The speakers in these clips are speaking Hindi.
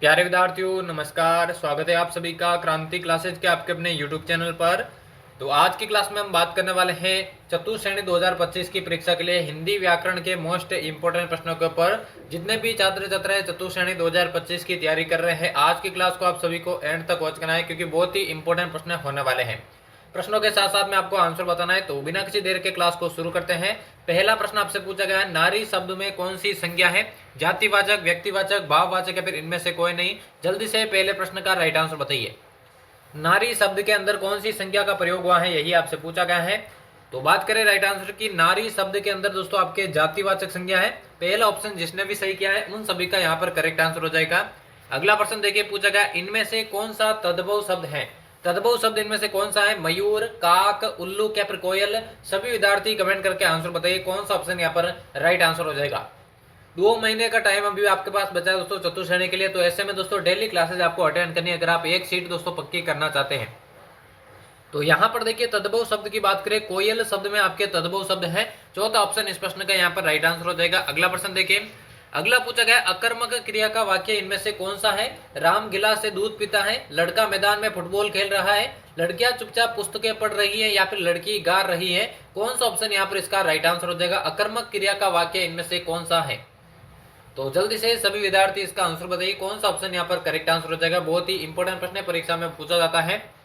प्यारे विद्यार्थियों नमस्कार। स्वागत है आप सभी का क्रांति क्लासेज के आपके अपने यूट्यूब चैनल पर। तो आज की क्लास में हम बात करने वाले हैं चतुर्थ श्रेणी 2025 की परीक्षा के लिए हिंदी व्याकरण के मोस्ट इंपोर्टेंट प्रश्नों के ऊपर। जितने भी छात्र छात्राएं चतुर्थ श्रेणी 2025 की तैयारी कर रहे हैं, आज की क्लास को आप सभी को एंड तक वॉच करना है क्योंकि बहुत ही इंपॉर्टेंट प्रश्न होने वाले हैं। प्रश्नों के साथ साथ में आपको आंसर बताना है। तो बिना किसी देर के क्लास को शुरू करते हैं। पहला प्रश्न आपसे पूछा गया है, नारी शब्द में कौन सी संज्ञा है? जातिवाचक, व्यक्तिवाचक, भाववाचक या फिर इनमें से कोई नहीं? जल्दी से पहले प्रश्न का राइट आंसर बताइए। नारी शब्द के अंदर कौन सी संज्ञा का प्रयोग हुआ है, यही आपसे पूछा गया है। तो बात करें राइट आंसर की, नारी शब्द के अंदर दोस्तों आपके जातिवाचक संज्ञा है। पहला ऑप्शन जिसने भी सही किया है उन सभी का यहाँ पर करेक्ट आंसर हो जाएगा। अगला प्रश्न देखिए, पूछा गया इनमें से कौन सा तद्भव शब्द है? तद्भव शब्द इनमें से कौन सा है? मयूर, काक, उल्लू या फिर कोयल? सभी विद्यार्थी कमेंट करके आंसर बताइए कौन सा ऑप्शन यहाँ पर राइट आंसर हो जाएगा। 2 महीने का टाइम अभी आपके पास बचा है दोस्तों चतुर्थ श्रेणी के लिए। तो ऐसे में दोस्तों डेली क्लासेज आपको अटेंड करनी है अगर आप एक सीट दोस्तों पक्की करना चाहते हैं। तो यहाँ पर देखिए तद्भव शब्द की बात करें, कोयल शब्द में आपके तद्भव शब्द है। चौथा ऑप्शन इस प्रश्न का यहाँ पर राइट आंसर हो जाएगा। अगला प्रश्न देखिए, अगला पूछा गया अकर्मक क्रिया का वाक्य इनमें से कौन सा है? राम गिलास से दूध पीता है, लड़का मैदान में फुटबॉल खेल रहा है, लड़कियां चुपचाप पुस्तकें पढ़ रही है या फिर लड़की गा रही है? कौन सा ऑप्शन यहाँ पर इसका राइट आंसर हो जाएगा? अकर्मक क्रिया का वाक्य इनमें से कौन सा है? तो जल्दी से सभी विद्यार्थी इसका आंसर बताइए कौन सा ऑप्शन यहाँ पर करेक्ट आंसर हो जाएगा। बहुत ही इंपॉर्टेंट प्रश्न परीक्षा में पूछा जाता है।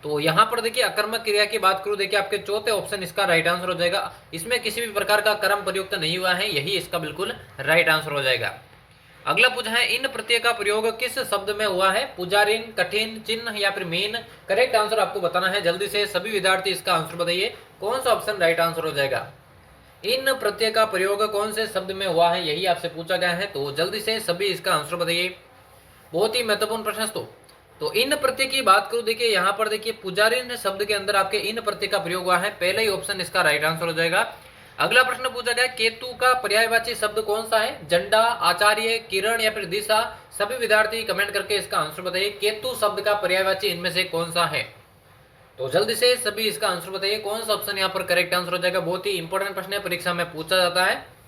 तो यहाँ पर देखिए अकर्मक क्रिया की बात करूं, देखिए आपके चौथे ऑप्शन इसका राइट आंसर हो जाएगा। इसमें किसी भी प्रकार का कर्म प्रयुक्त नहीं हुआ है, यही इसका बिल्कुल राइट आंसर हो जाएगा। अगला पूछा है इन प्रत्यय का प्रयोग किस शब्द में हुआ है? पुजारिन, कठिन, चिन्ह या फिर मीन? करेक्ट आंसर आपको बताना है। जल्दी से सभी विद्यार्थी इसका आंसर बताइए कौन सा ऑप्शन राइट आंसर हो जाएगा। इन प्रत्यय का प्रयोग कौन से शब्द में हुआ है, यही आपसे पूछा गया है। तो जल्दी से सभी इसका आंसर बताइए। बहुत ही महत्वपूर्ण प्रश्न। तो इन प्रत्यय की बात करूं, देखिए यहाँ पर देखिए पुजारिन शब्द के अंदर आपके इन प्रत्यय का प्रयोग हुआ है। पहला ही ऑप्शन इसका राइट आंसर हो जाएगा। अगला प्रश्न पूछा गया केतु का पर्यायवाची शब्द कौन सा है? झंडा, आचार्य, किरण या फिर दिशा? सभी विद्यार्थी कमेंट करके इसका आंसर बताइए केतु शब्द का पर्यायवाची इनमें से कौन सा है। तो जल्दी से सभी इसका आंसर बताइए कौन सा ऑप्शन यहाँ पर करेक्ट आंसर हो जाएगा। बहुत ही इंपॉर्टेंट प्रश्न है, परीक्षा में पूछा जाता है।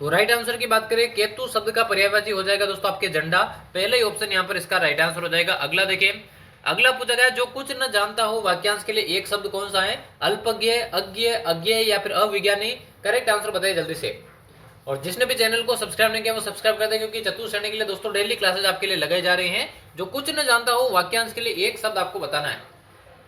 तो राइट आंसर की बात करें, केतु शब्द का पर्यायवाची हो जाएगा दोस्तों आपके झंडा। पहले ही ऑप्शन यहाँ पर इसका राइट आंसर हो जाएगा। अगला देखिए, अगला पूछा गया जो कुछ न जानता हो वाक्यांश के लिए एक शब्द कौन सा है? अल्पज्ञ, अज्ञ, अज्ञेय या फिर अविज्ञानी? करेक्ट आंसर बताइए जल्दी से। और जिसने भी चैनल को सब्सक्राइब नहीं किया वो सब्सक्राइब कर दे, क्योंकि चतुर्थ श्रेणी के लिए दोस्तों डेली क्लासेज आपके लिए लगाए जा रहे हैं। जो कुछ न जानता हो वाक्यांश के लिए एक शब्द आपको बताना है।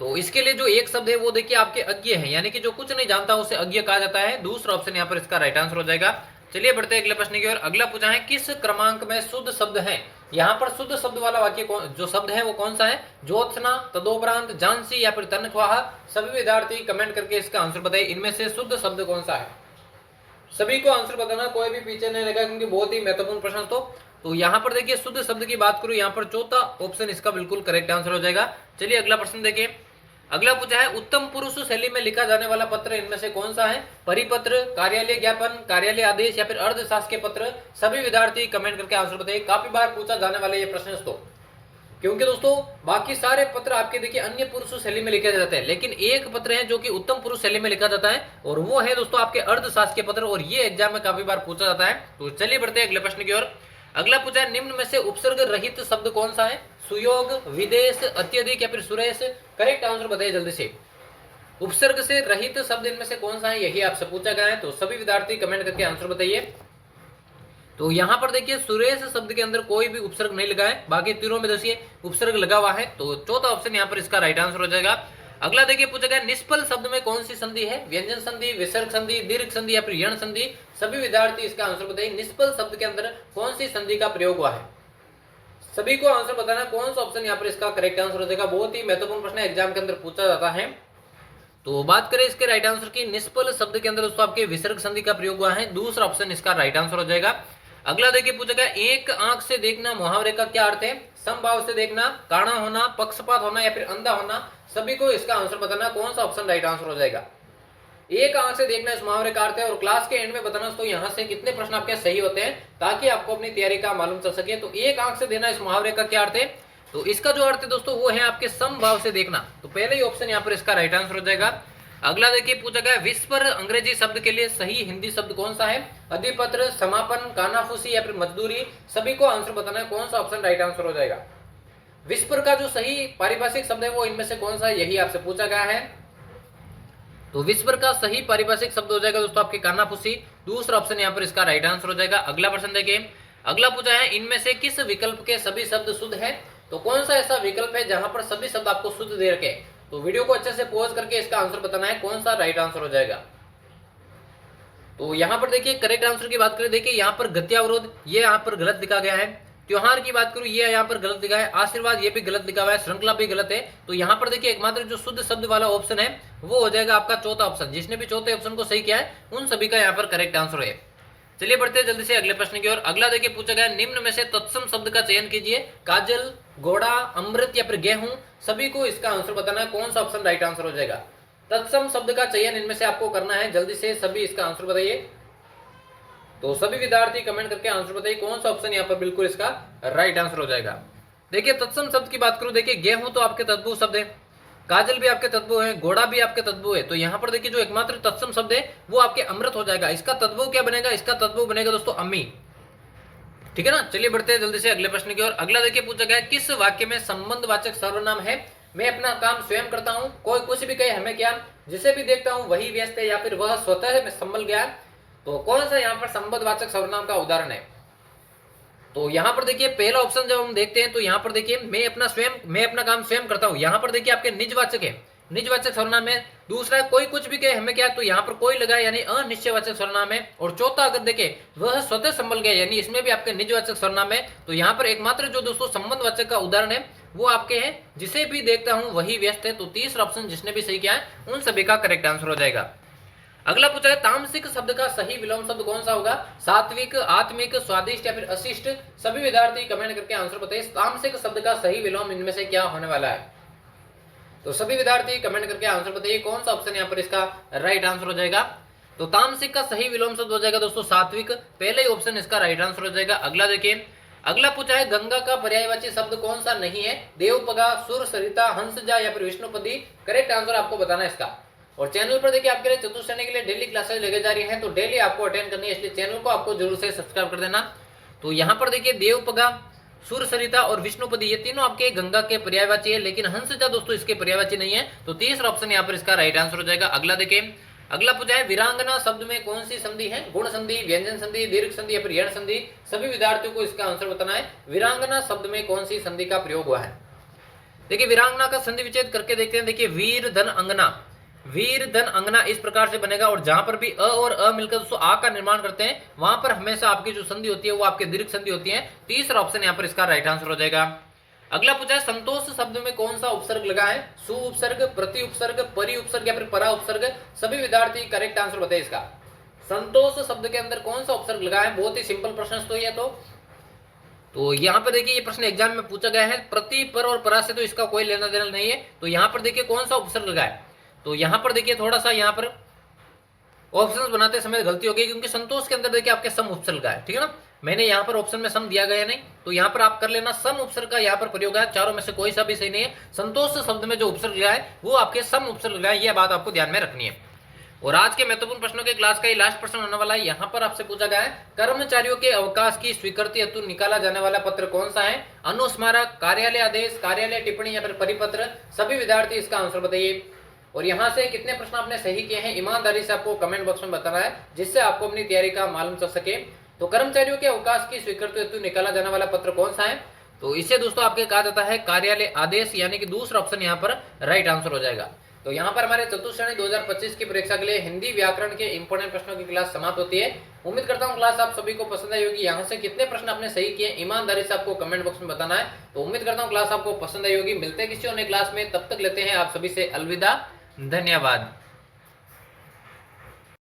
तो इसके लिए जो एक शब्द है वो देखिए आपके अज्ञ है, यानी कि जो कुछ नहीं जानता उसे अज्ञ कहा जाता है। दूसरा ऑप्शन यहाँ पर इसका राइट आंसर हो जाएगा। चलिए बढ़ते हैं अगले प्रश्न की ओर। अगला पूछा है किस क्रमांक में शुद्ध शब्द है? यहाँ पर शुद्ध शब्द वाला वाक्य जो शब्द है वो कौन सा है? ज्योत्सना, तदोपरांत, झांसी या फिर तनख्वाह? सभी विद्यार्थी कमेंट करके इसका आंसर बताइए इनमें से शुद्ध शब्द कौन सा है। सभी को आंसर बताना, कोई भी पीछे नहीं लगा क्योंकि बहुत ही महत्वपूर्ण प्रश्न। तो यहाँ पर देखिए शुद्ध शब्द की बात करूं, यहाँ पर चौथा ऑप्शन इसका बिल्कुल करेक्ट आंसर हो जाएगा। चलिए अगला प्रश्न देखिए। अगला पूछा है उत्तम पुरुष शैली में लिखा जाने वाला पत्र इनमें से कौन सा है? परिपत्र, कार्यालय ज्ञापन, कार्यालय आदेश या फिर अर्धशासकीय पत्र? सभी विद्यार्थी कमेंट करके आंसर बताइए। काफी बार पूछा जाने वाला ये प्रश्न क्योंकि दोस्तों बाकी सारे पत्र आपके देखिए अन्य पुरुष शैली में लिखे जाते हैं, लेकिन एक पत्र है जो कि उत्तम पुरुष शैली में लिखा जाता है और वो है दोस्तों आपके अर्धशासकीय पत्र, और ये एग्जाम में काफी बार पूछा जाता है। तो चलिए बढ़ते हैं अगले प्रश्न की ओर। अगला पूछा है निम्न में से उपसर्ग रहित शब्द कौन सा है? सुयोग, विदेश, अत्यधिक या फिर सुरेश? करेक्ट आंसर बताइए जल्दी से। उपसर्ग से रहित शब्द इनमें से कौन सा है, यही आपसे पूछा गया है। तो सभी विद्यार्थी कमेंट करके आंसर बताइए। तो यहाँ पर देखिए सुरेश शब्द के अंदर कोई भी उपसर्ग नहीं लगा है, बाकी तीनों में देखिए उपसर्ग लगा हुआ है। तो चौथा ऑप्शन यहाँ पर इसका राइट आंसर हो जाएगा। अगला देखिए पूछा गया निष्फल शब्द में कौन सी संधि है? व्यंजन संधि, विसर्ग संधि, दीर्घ संधि या फिर यण संधि? सभी विद्यार्थी इसका आंसर बताइए निष्फल शब्द के अंदर कौन सी संधि का प्रयोग हुआ है। सभी को आंसर बताना कौन सा ऑप्शन यहाँ पर इसका करेक्ट आंसर हो जाएगा। बहुत ही महत्वपूर्ण प्रश्न एग्जाम के अंदर पूछा जाता है। तो बात करें इसके राइट आंसर की, निष्फल शब्द के अंदर दोस्तों आपके विसर्ग संधि का प्रयोग हुआ है। दूसरा ऑप्शन इसका राइट आंसर हो जाएगा। अगला देखिए पूछा गया एक आंख से देखना मुहावरे का क्या अर्थ है? समभाव से देखना, काणा होना, पक्षपात होना या फिर अंधा होना? सभी को इसका आंसर बताना कौन सा ऑप्शन राइट आंसर हो जाएगा। एक आंख से देखना इस मुहावरे का अर्थ है, और क्लास के एंड में बताना तो यहाँ से कितने प्रश्न आपके सही होते हैं ताकि आपको अपनी तैयारी का मालूम चल सके। तो एक आंख से देखना इस मुहावरे का क्या अर्थ है? तो इसका जो अर्थ है दोस्तों वो है आपके समभाव से देखना। तो पहले ही ऑप्शन यहाँ पर इसका राइट आंसर हो जाएगा। अगला देखिए पूछा गया विस्पर अंग्रेजी शब्द के लिए सही हिंदी शब्द कौन सा है? अधिपत्र, समापन, कानाफूसी या फिर मजदूरी। सभी को आंसर बताना है, कौन सा ऑप्शन राइट आंसर हो जाएगा। विस्पर का जो सही पारिभाषिक शब्द है वो इनमें से कौन सा है, यही आपसे पूछा गया है। तो विस्पर का सही पारिभाषिक शब्द हो जाएगा दोस्तों आपके कानाफूसी। दूसरा ऑप्शन यहाँ पर इसका राइट आंसर हो जाएगा। अगला प्रश्न देखिए, अगला पूछा है इनमें से किस विकल्प के सभी शब्द शुद्ध है? तो कौन सा ऐसा विकल्प है जहां पर सभी शब्द आपको शुद्ध दे रखे? तो वीडियो को अच्छे से पॉज करके इसका आंसर बताना है, कौन सा राइट आंसर हो जाएगा। तो यहाँ पर देखिए करेक्ट आंसर की बात करें, देखिए यहाँ पर गत्यावरोध ये यहाँ पर गलत दिखा गया है। त्योहार की बात करूं ये यहाँ पर गलत दिखा है। आशीर्वाद ये भी गलत दिखा हुआ है। श्रृंखला भी गलत है। तो यहाँ पर देखिए एकमात्र जो शुद्ध शब्द वाला ऑप्शन है वो हो जाएगा आपका चौथा ऑप्शन। जिसने भी चौथे ऑप्शन को सही किया है उन सभी का यहाँ पर करेक्ट आंसर है। चलिए बढ़ते हैं जल्दी से अगले प्रश्न की ओर। अगला देखिए पूछा गया निम्न में से तत्सम शब्द का चयन कीजिए। काजल, घोड़ा, अमृत या फिर गेहूं। सभी को इसका आंसर बताना है, कौन सा ऑप्शन राइट आंसर हो जाएगा। तत्सम शब्द का चयन इनमें से आपको करना है, जल्दी से सभी इसका आंसर बताइए। तो सभी विद्यार्थी कमेंट करके आंसर बताइए कौन सा ऑप्शन यहाँ पर बिल्कुल इसका राइट आंसर हो जाएगा। देखिए तत्सम शब्द की बात करूं, देखिए गेहूं तो आपके तद्भव शब्द है, काजल भी आपके तद्भव है, घोड़ा भी आपके तद्भव है। तो यहाँ पर देखिए जो एकमात्र तत्सम शब्द है वो आपके अमृत हो जाएगा। इसका तद्भव क्या बनेगा? इसका तद्भव बनेगा दोस्तों अम्मी। ठीक है ना। चलिए बढ़ते हैं जल्दी से अगले प्रश्न की ओर। अगला देखिए पूछा गया किस वाक्य में संबंधवाचक सर्वनाम है? मैं अपना काम स्वयं करता हूँ, कोई कुछ भी कहे हमें क्या, जिसे भी देखता हूँ वही व्यस्त है, या फिर वह स्वतः संभल गया। तो कौन सा यहाँ पर संबंधवाचक सर्वनाम का उदाहरण है? तो यहाँ पर देखिए पहला ऑप्शन जब हम देखते हैं तो यहाँ पर देखिए मैं अपना काम स्वयं करता हूँ। यहाँ पर देखिए आपके निजवाचक है, निजवाचक सर्वनाम है। दूसरा कोई कुछ भी कहे हमें क्या, तो यहाँ पर कोई लगा यानी अनिश्चयवाचक सर्वनाम है। और चौथा अगर देखें वह स्वतः संभल गया यानी इसमें भी आपके निजवाचक सर्वनाम है। तो यहाँ पर एकमात्र जो दोस्तों संबंधवाचक का उदाहरण है वो आपके हैं जिसे भी देखता हूँ वही व्यस्त है। तो तीसरा ऑप्शन जिसने भी सही किया है उन सभी का करेक्ट आंसर हो जाएगा। अगला पूछा है तामसिक शब्द का सही विलोम शब्द कौन सा होगा? सात्विक, आत्मिक, स्वादिष्ट या फिर अशिष्ट। सभी विद्यार्थी कमेंट करके आंसर बताइए तामसिक शब्द का सही विलोम इनमें से क्या होने वाला है। तो सभी विद्यार्थी कमेंट करके आंसर बताइए कौन सा ऑप्शन यहाँ पर इसका राइट आंसर हो जाएगा। तो तामसिक का सही विलोम शब्द हो जाएगा दोस्तों सात्विक। पहले ही ऑप्शन इसका राइट आंसर हो जाएगा। अगला देखिए, अगला पूछा है गंगा का पर्यायवाची शब्द कौन सा नहीं है? देवपगा, सुर, सरिता, हंसजा या फिर विष्णुपदी। करेक्ट आंसर आपको बताना है इसका। और चैनल पर देखिए आपके लिए चतुर्थ श्रेणी के लिए डेली क्लासेस लेके जा रही हैं, तो डेली आपको अटेंड करनी है, इसलिए चैनल को आपको जरूर से सब्सक्राइब कर देना। तो यहाँ पर देखिए देवपगा, सुर, सरिता और विष्णुपदी ये तीनों आपके गंगा के पर्यायवाची है, लेकिन हंसजा दोस्तों इसके पर्यायवाची नहीं है। तो तीसरा ऑप्शन यहाँ पर इसका राइट आंसर हो जाएगा। अगला देखिए, अगला पूछा है वीरांगना शब्द में कौन सी संधि है? गुण संधि, व्यंजन संधि, दीर्घ संधि या फिर यण संधि। सभी विद्यार्थियों को इसका आंसर बताना है, वीरांगना शब्द में कौन सी संधि का प्रयोग हुआ है। देखिए वीरांगना का संधि विच्छेद करके देखते हैं। देखिए वीर धन अंगना, वीर धन अंगना इस प्रकार से बनेगा। और जहां पर भी अ और अ मिलकर दोस्तों आ का निर्माण करते हैं वहां पर हमेशा आपकी जो संधि होती है वो आपके दीर्घ संधि होती है। तीसरा ऑप्शन यहाँ पर इसका राइट आंसर हो जाएगा। अगला पूछा है संतोष शब्द में कौन सा उपसर्ग लगा है? सु उपसर्ग, प्रति उपसर्ग, परि उपसर्ग या फिर परा उपसर्ग। सभी विद्यार्थी करेक्ट आंसर बताइए इसका। संतोष शब्द के अंदर कौन सा उपसर्ग लगा है? बहुत ही सिंपल प्रश्न तो ये तो यहाँ पर देखिए ये प्रश्न एग्जाम में पूछा गया है। प्रति, पर और परा से तो इसका कोई लेना देना नहीं है। तो यहाँ पर देखिए कौन सा उपसर्ग लगा है? तो यहाँ पर देखिए थोड़ा सा यहाँ पर ऑप्शंस बनाते समय गलती हो गई, क्योंकि संतोष के अंदर देखिए आपके सम उपसर्ग है। ठीक है ना, मैंने यहाँ पर ऑप्शन में सम दिया गया नहीं, तो यहाँ पर आप कर लेना सम उपसर्ग का यहाँ पर प्रयोग है। चारों में से कोई सा भी सही नहीं है। संतोष शब्द में जो उपसर्ग लगा है वो आपके सम उपसर्ग लगा है, यह बात आपको ध्यान में रखनी है। और आज के महत्वपूर्ण प्रश्नों के क्लास का ये लास्ट प्रश्न होने वाला है। यहाँ पर आपसे पूछा गया है कर्मचारियों के अवकाश की स्वीकृति हेतु निकाला जाने वाला पत्र कौन सा है? अनुस्मारक, कार्यालय आदेश, कार्यालय टिप्पणी या फिर परिपत्र। सभी विद्यार्थी इसका आंसर बताइए। और यहाँ से कितने प्रश्न आपने सही किए हैं ईमानदारी से आपको कमेंट बॉक्स में बताना है, जिससे आपको अपनी तैयारी का मालूम चल सके। तो कर्मचारियों के अवकाश की स्वीकृति हेतु निकाला जाने वाला पत्र कौन सा है? तो इसे दोस्तों आपके कहा जाता है कार्यालय आदेश, यानी कि दूसरा ऑप्शन यहाँ पर राइट आंसर हो जाएगा। तो यहाँ पर हमारे चतुर्थ श्रेणी 2025 की परीक्षा के लिए हिंदी व्याकरण के इंपोर्टेंट प्रश्नों की क्लास समाप्त होती है। उम्मीद करता हूँ क्लास आप सभी को पसंद आई होगी। यहाँ से कितने प्रश्न आपने सही किए ईमानदारी से आपको कमेंट बॉक्स में बताना है। तो उम्मीद करता हूँ क्लास आपको पसंद आई होगी। मिलते हैं किसी अन्य क्लास में, तब तक लेते हैं आप सभी से अलविदा। धन्यवाद।